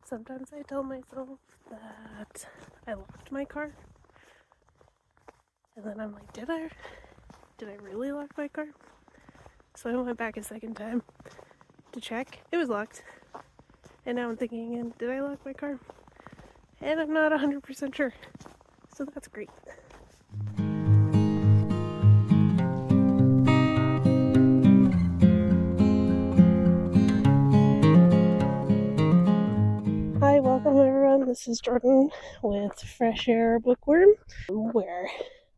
Sometimes I tell myself that I locked my car, and then I'm like, did I really lock my car? So I went back a second time to check. It was locked. And now I'm thinking, did I lock my car? And I'm not 100% sure. So that's great. Hi, welcome everyone. This is Jordan with Fresh Air Bookworm, where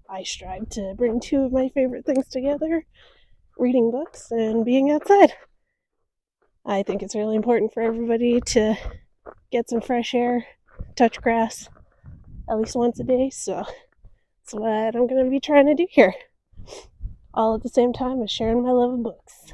I strive to bring two of my favorite things together, reading books and being outside. I think it's really important for everybody to get some fresh air, touch grass at least once a day, so that's what I'm going to be trying to do here. All at the same time as sharing my love of books.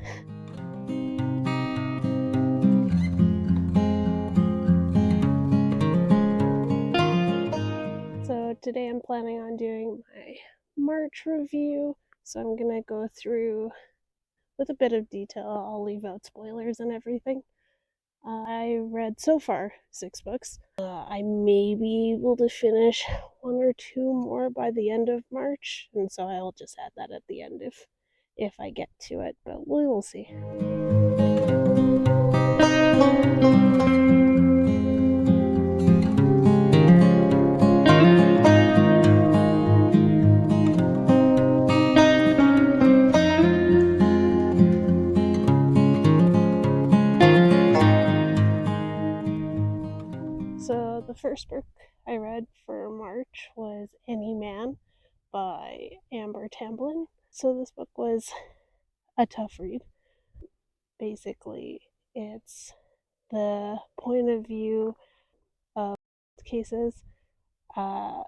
So today I'm planning on doing my March review, so I'm going to go through with a bit of detail. I'll leave out spoilers and everything. I read so far 6 books. I may be able to finish 1 or 2 more by the end of March, and so I'll just add that at the end if I get to it, but we will see. So the first book I read for March was Any Man by Amber Tamblyn. So this book was a tough read. Basically, it's the point of view of cases on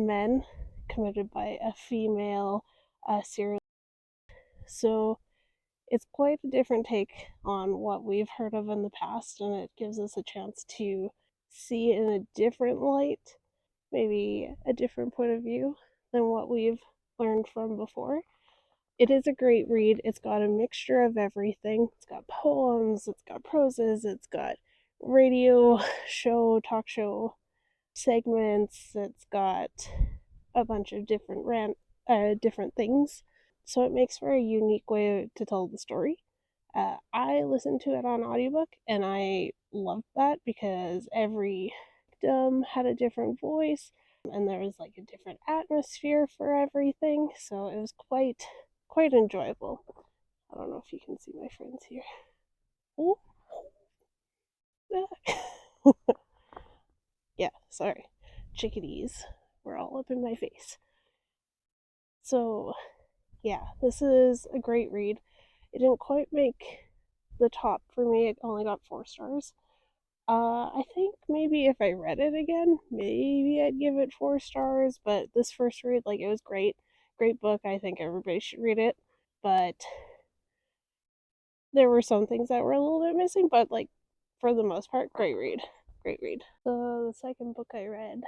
men committed by a female serial. So it's quite a different take on what we've heard of in the past, and it gives us a chance to see in a different light, maybe a different point of view than what we've learned from before. It is a great read. It's got a mixture of everything. It's got poems, it's got proses, it's got radio show, talk show segments, it's got a bunch of different different things. So it makes for a unique way to tell the story. I listened to it on audiobook, and I loved that because every victim had a different voice, and there was like a different atmosphere for everything. So it was quite enjoyable. I don't know if you can see my friends here. Oh. Yeah, sorry. Chickadees were all up in my face. So, yeah, this is a great read. It didn't quite make the top for me. It only got 4 stars. I think maybe if I read it again, maybe I'd give it 4 stars, but this first read, it was great. Great book. I think everybody should read it. But there were some things that were a little bit missing, but for the most part, great read. Great read. So the second book I read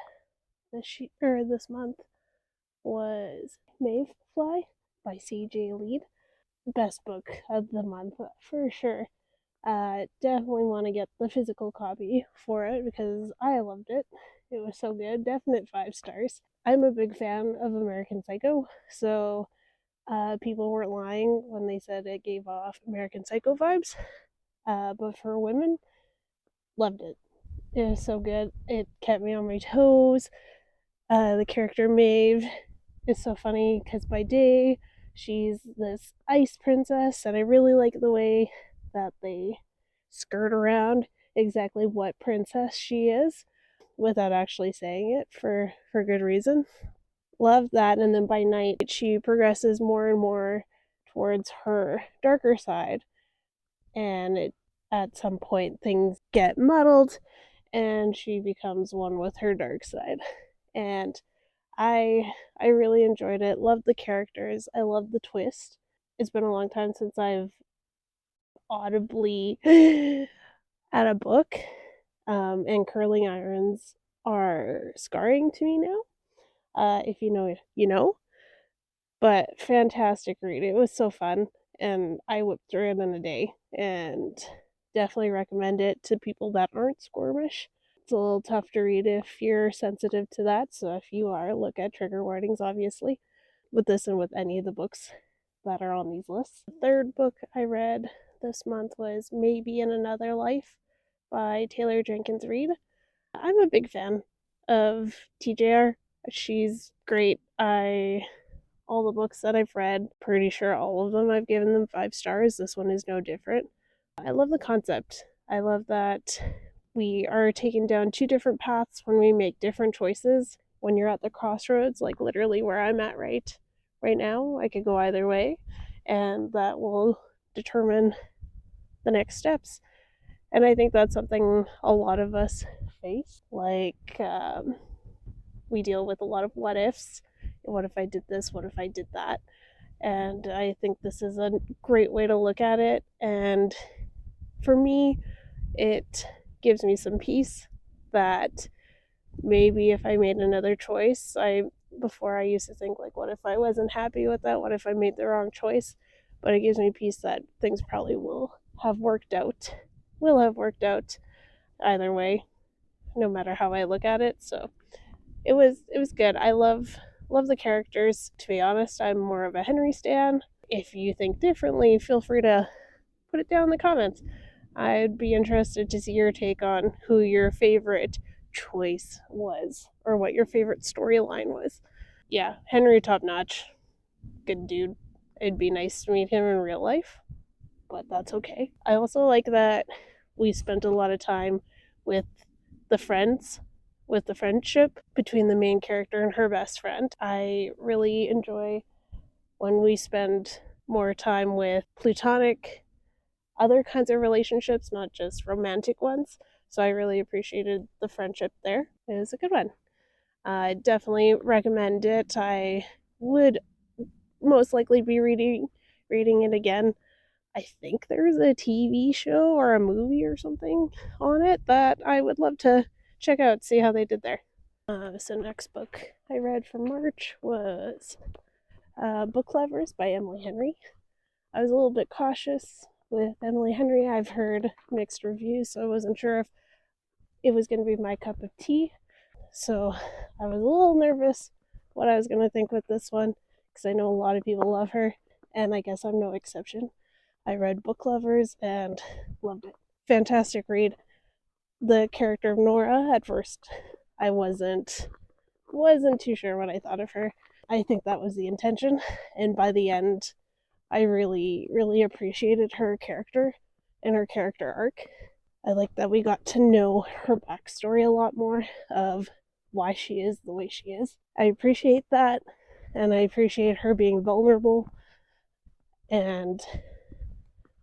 this month was Mayfly by C.J. Lead. Best book of the month for sure. Definitely want to get the physical copy for it because I loved it. It was so good. Definite 5 stars. I'm a big fan of American Psycho, so people weren't lying when they said it gave off American Psycho vibes. But for women, loved it. It was so good. It kept me on my toes. The character Maeve is so funny because by day she's this ice princess, and I really like the way that they skirt around exactly what princess she is without actually saying it for good reason. Love that. And then by night she progresses more and more towards her darker side, and at some point things get muddled and she becomes one with her dark side. And I really enjoyed it. Loved the characters. I loved the twist. It's been a long time since I've audibly had a book, and curling irons are scarring to me now. If you know, you know. But fantastic read. It was so fun, and I whipped through it in a day. And definitely recommend it to people that aren't squirmish. It's a little tough to read if you're sensitive to that, so if you are, look at trigger warnings, obviously, with this and with any of the books that are on these lists. The third book I read this month was Maybe in Another Life by Taylor Jenkins Reid. I'm a big fan of TJR. She's great. All the books that I've read, pretty sure all of them I've given them 5 stars. This one is no different. I love the concept. I love that we are taking down 2 different paths when we make different choices. When you're at the crossroads, like literally where I'm at right now, I could go either way, and that will determine the next steps. And I think that's something a lot of us face. Like, we deal with a lot of what ifs. What if I did this? What if I did that? And I think this is a great way to look at it. And for me, it gives me some peace that maybe if I made another choice, before I used to think, like, what if I wasn't happy with that? What if I made the wrong choice? But it gives me peace that things probably will have worked out either way, no matter how I look at it. So it was good. I love the characters. To be honest, I'm more of a Henry stan. If you think differently, feel free to put it down in the comments. I'd be interested to see your take on who your favorite choice was, or what your favorite storyline was. Yeah, Henry top notch. Good dude. It'd be nice to meet him in real life, but that's okay. I also like that we spent a lot of time with the friends, with the friendship between the main character and her best friend. I really enjoy when we spend more time with platonic, other kinds of relationships, not just romantic ones. So I really appreciated the friendship there. It was a good one. I definitely recommend it. I would most likely be reading it again. I think there's a TV show or a movie or something on it that I would love to check out, see how they did there. So next book I read for March was book Clovers by Emily Henry. I was a little bit cautious with Emily Henry. I've heard mixed reviews, so I wasn't sure if it was going to be my cup of tea. So I was a little nervous what I was going to think with this one, because I know a lot of people love her, and I guess I'm no exception. I read Book Lovers and loved it. Fantastic read. The character of Nora, at first, I wasn't too sure what I thought of her. I think that was the intention, and by the end, I really, really appreciated her character and her character arc. I like that we got to know her backstory a lot more of why she is the way she is. I appreciate that, and I appreciate her being vulnerable, and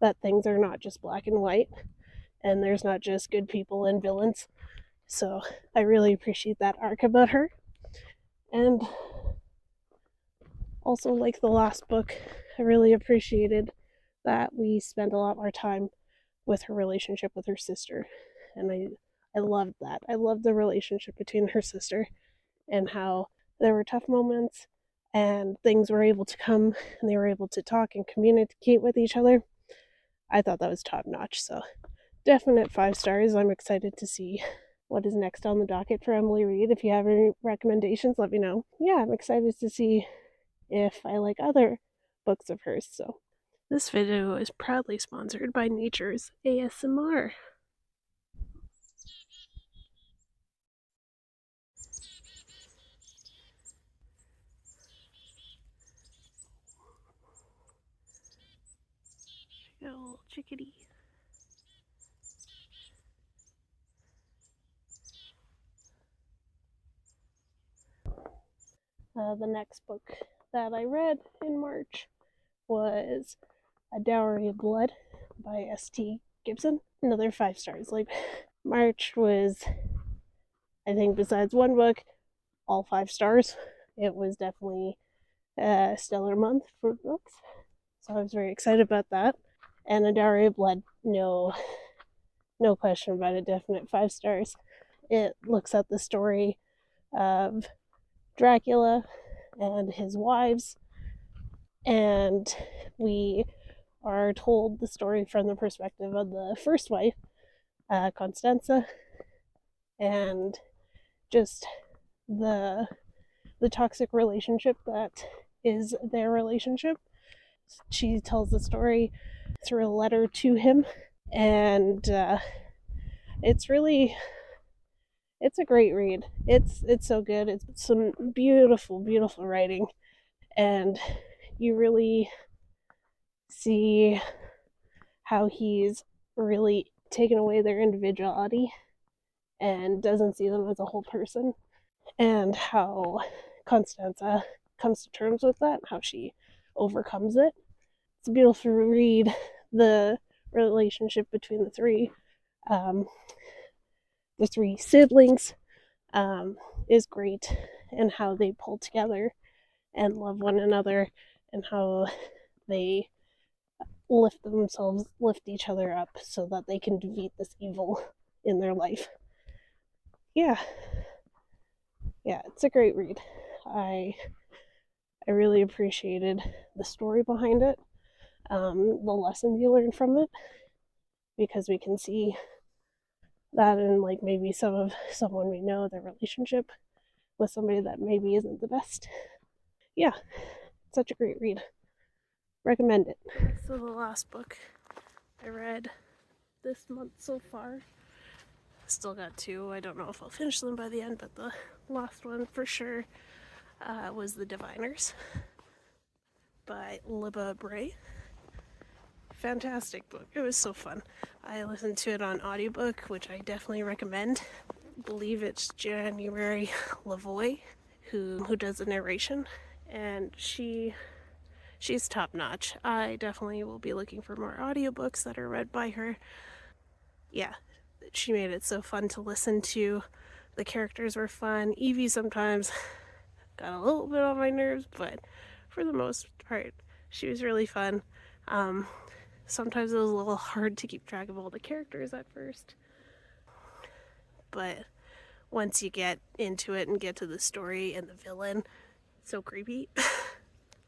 that things are not just black and white, and there's not just good people and villains. So I really appreciate that arc about her. And also, like the last book, I really appreciated that we spent a lot more time with her relationship with her sister. And I loved that. I loved the relationship between her sister, and how there were tough moments and things were able to come and they were able to talk and communicate with each other. I thought that was top notch. So definite 5 stars. I'm excited to see what is next on the docket for Emily Reid. If you have any recommendations, let me know. Yeah, I'm excited to see if I like other books of hers. So this video is proudly sponsored by Nature's ASMR. Got a little chickadee. The next book that I read in March was A Dowy of Blood by S.T. Gibson. Another 5 stars. Like, March was, I think, besides one book, all 5 stars. It was definitely a stellar month for books, so I was very excited about that. And A Dowy of Blood, no question about it, definite 5 stars. It looks at the story of Dracula and his wives, and we are told the story from the perspective of the first wife, Constanza, and just the toxic relationship that is their relationship. She tells the story through a letter to him, and it's a great read. It's so good. It's some beautiful writing, and you really see how he's really taken away their individuality and doesn't see them as a whole person, and how Constanza comes to terms with that, how she overcomes it. It's a beautiful read. The relationship between um, the three siblings, is great, and how they pull together and love one another, and how they lift each other up so that they can defeat this evil in their life. Yeah, it's a great read. I really appreciated the story behind it, the lessons you learn from it, because we can see that in like maybe someone we know, their relationship with somebody that maybe isn't the best. Yeah, such a great read. Recommend it. So the last book I read this month so far, still got two. I don't know if I'll finish them by the end, but the last one for sure was The Diviners by Libba Bray. Fantastic book. It was so fun. I listened to it on audiobook, which I definitely recommend. I believe it's January Lavoie who does the narration, and she's top notch. I definitely will be looking for more audiobooks that are read by her. Yeah, she made it so fun to listen to. The characters were fun. Evie sometimes got a little bit on my nerves, but for the most part, she was really fun. Sometimes it was a little hard to keep track of all the characters at first, but once you get into it and get to the story and the villain, it's so creepy.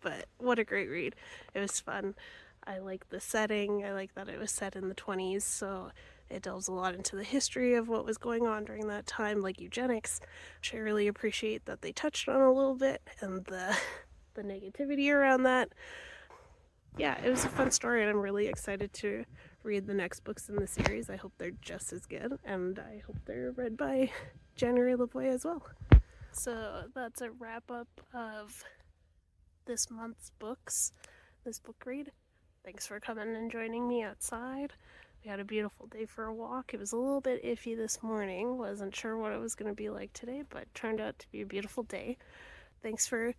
But what a great read. It was fun. I like the setting. I like that it was set in the 20s, so it delves a lot into the history of what was going on during that time, like eugenics, which I really appreciate that they touched on a little bit, and the negativity around that. Yeah, it was a fun story, and I'm really excited to read the next books in the series. I hope they're just as good, and I hope they're read by January Lavoie as well. So that's a wrap up of this month's books, this book read. Thanks for coming and joining me outside. We had a beautiful day for a walk. It was a little bit iffy this morning. Wasn't sure what it was going to be like today, but it turned out to be a beautiful day. Thanks for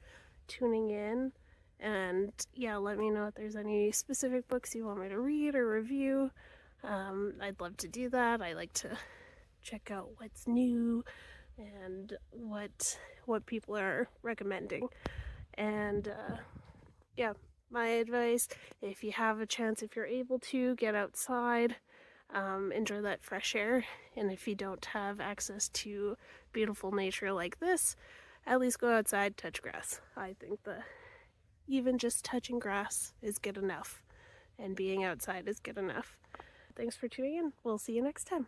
tuning in. And yeah, let me know if there's any specific books you want me to read or review. I'd love to do that. I like to check out what's new and what people are recommending. And yeah, my advice, if you have a chance, if you're able to, get outside, enjoy that fresh air. And if you don't have access to beautiful nature like this, at least go outside, touch grass. I think that even just touching grass is good enough, and being outside is good enough. Thanks for tuning in. We'll see you next time.